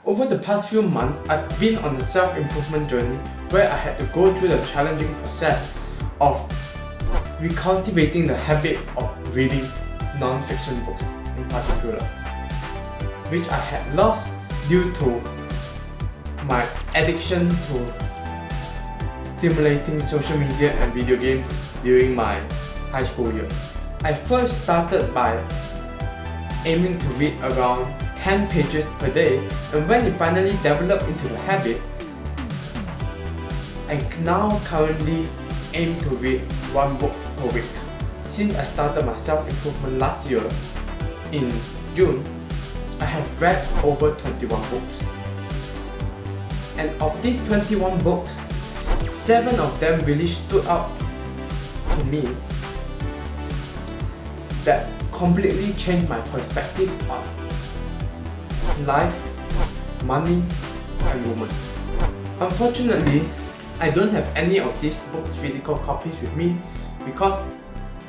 Over the past few months, I've been on a self-improvement journey where I had to go through the challenging process of recultivating the habit of reading non-fiction books in particular, which I had lost due to my addiction to stimulating social media and video games during my high school years. I first started by aiming to read around 10 pages per day, and when it finally developed into the habit, I now currently aim to read one book per week. Since I started my self-improvement last year, in June, I have read over 21 books. And of these 21 books, 7 of them really stood out to me that completely changed my perspective on life, money, and women. Unfortunately, I don't have any of these books physical copies with me because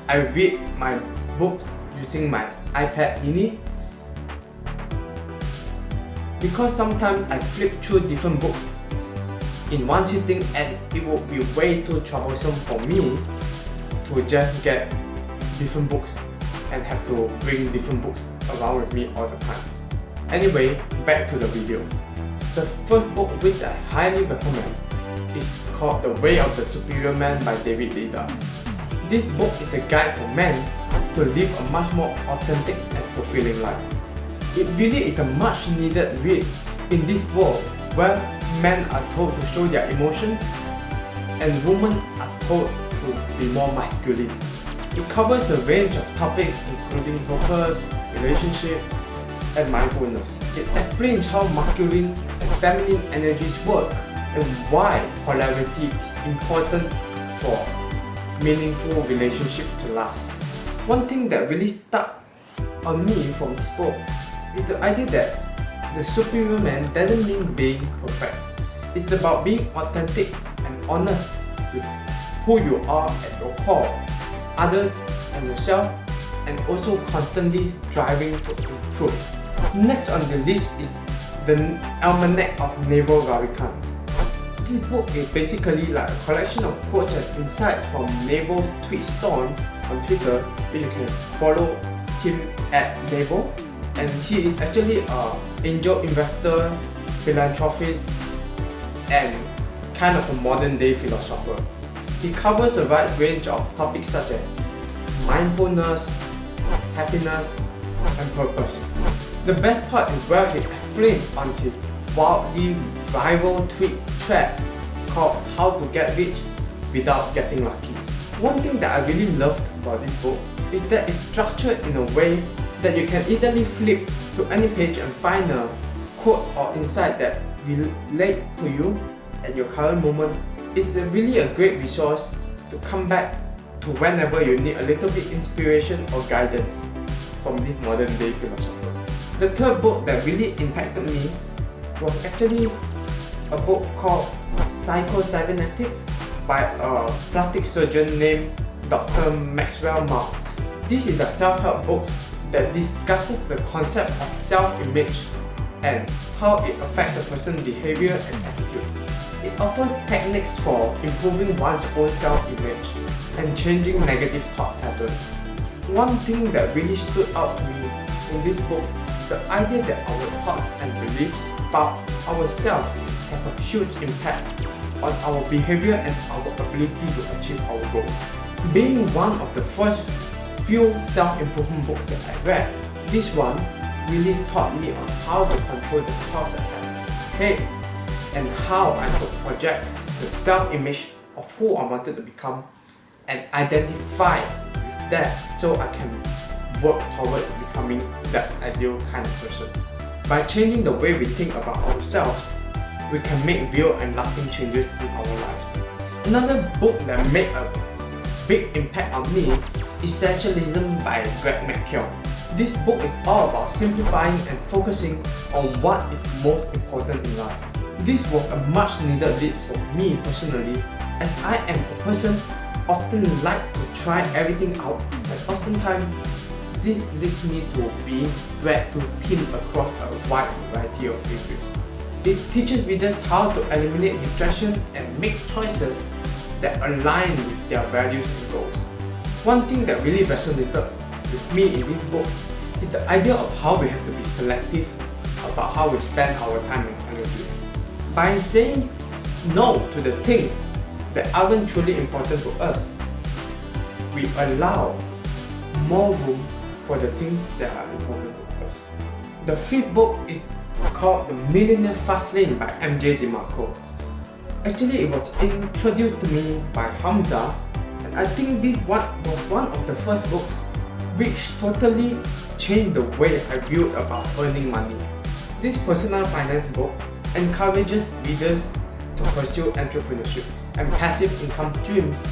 I read my books using my iPad mini. Because sometimes I flip through different books in one sitting and it would be way too troublesome for me to just get different books and have to bring different books around with me all the time. Anyway, back to the video. The first book which I highly recommend is called The Way of the Superior Man by David Dida. This book is a guide for men to live a much more authentic and fulfilling life. It really is a much needed read in this world where men are told to show their emotions and women are told to be more masculine. It covers a range of topics including purpose, relationship, and mindfulness. It explains how masculine and feminine energies work and why polarity is important for meaningful relationships to last. One thing that really stuck on me from this book is the idea that the superior man doesn't mean being perfect. It's about being authentic and honest with who you are at your core, others and yourself, and also constantly striving to improve. Next on the list is the Almanac of Naval. This book is basically like a collection of quotes and insights from Naval's tweet storms on Twitter, which you can follow him at Naval. And he is actually an angel investor, philanthropist, and kind of a modern day philosopher. He covers a wide range of topics such as mindfulness, happiness, and purpose. The best part is where he explains on his wildly viral tweet thread called How to Get Rich Without Getting Lucky. One thing that I really loved about this book is that it's structured in a way that you can easily flip to any page and find a quote or insight that relate to you at your current moment. It's really a great resource to come back to whenever you need a little bit inspiration or guidance from this modern day philosopher. The third book that really impacted me was actually a book called PsychoCybernetics by a plastic surgeon named Dr. Maxwell Maltz. This is a self-help book that discusses the concept of self-image and how it affects a person's behavior and attitude. It offers techniques for improving one's own self-image and changing negative thought patterns. One thing that really stood out to me in this book, the idea that our thoughts and beliefs about ourselves have a huge impact on our behavior and our ability to achieve our goals. Being one of the first few self-improvement books that I read, this one really taught me on how to control the thoughts I had and how I could project the self-image of who I wanted to become and identify with that so I can work toward becoming that ideal kind of person. By changing the way we think about ourselves, we can make real and lasting changes in our lives. Another book that made a big impact on me is Essentialism by Greg McKeown. This book is all about simplifying and focusing on what is most important in life. This was a much needed read for me personally, as I am a person often like to try everything out, and oftentimes this leads me to being spread too thin across a wide variety of areas. It teaches readers how to eliminate distraction and make choices that align with their values and goals. One thing that really resonated with me in this book is the idea of how we have to be selective about how we spend our time and energy. By saying no to the things that aren't truly important to us, we allow more room for the things that are important to us. The fifth book is called The Millionaire Fast Lane by MJ DeMarco. Actually, it was introduced to me by Hamza, and I think this was one of the first books which totally changed the way I viewed about earning money. This personal finance book encourages readers to pursue entrepreneurship and passive income streams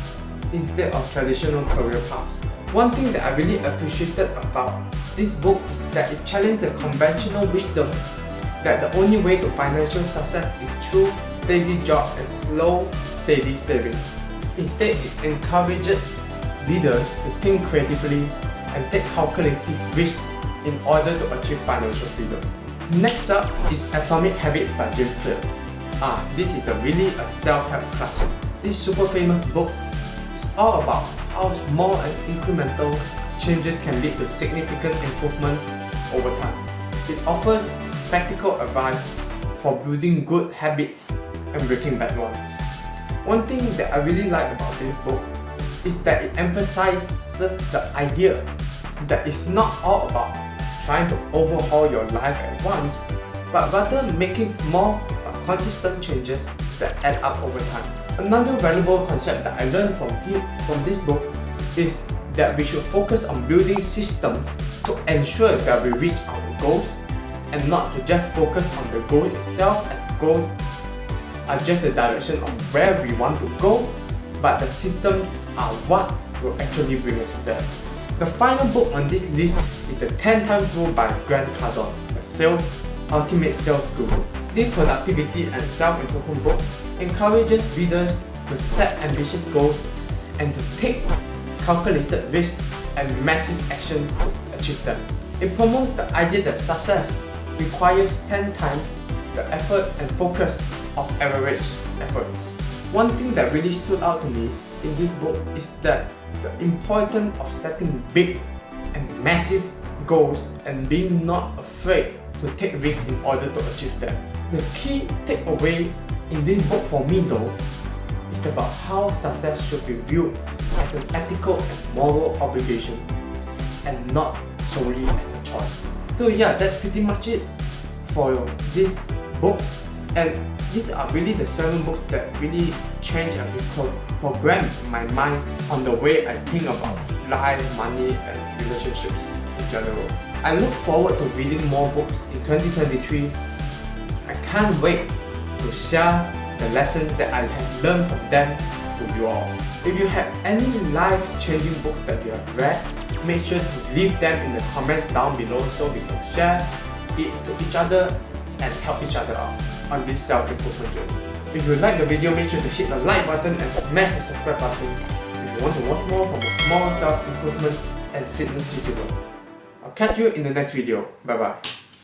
instead of traditional career paths. One thing that I really appreciated about this book is that it challenged the conventional wisdom that the only way to financial success is through steady job and slow, steady saving. Instead, it encourages readers to think creatively and take calculative risks in order to achieve financial freedom. Next up is Atomic Habits by James Clear. This is really a self-help classic. This super famous book is all about how small and incremental changes can lead to significant improvements over time. It offers practical advice for building good habits and breaking bad ones. One thing that I really like about this book is that it emphasizes the idea that it's not all about trying to overhaul your life at once, but rather making small but consistent changes that add up over time. Another valuable concept that I learned from this book is that we should focus on building systems to ensure that we reach our goals, and not to just focus on the goal itself, as goals are just the direction of where we want to go, but the systems are what will actually bring us there. The final book on this list is The 10 Times Rule by Grant Cardone, the ultimate sales guru. This productivity and self-improvement book encourages readers to set ambitious goals and to take calculated risks and massive action to achieve them. It promotes the idea that success requires 10 times the effort and focus of average efforts. One thing that really stood out to me in this book is that the importance of setting big and massive goals and being not afraid to take risks in order to achieve them. The key takeaway in this book for me though is about how success should be viewed as an ethical and moral obligation and not solely as a choice. So yeah, that's pretty much it for this book, and these are really the 7 books that really changed and programmed my mind on the way I think about life, money and relationships in general. I look forward to reading more books in 2023. I can't wait to share the lessons that I have learned from them to you all. If you have any life-changing books that you have read, make sure to leave them in the comments down below so we can share it to each other and help each other out on this self-improvement journey. If you like the video, make sure to hit the like button and smash the subscribe button if you want to watch more from a small self-improvement and fitness YouTuber. I'll catch you in the next video. Bye bye.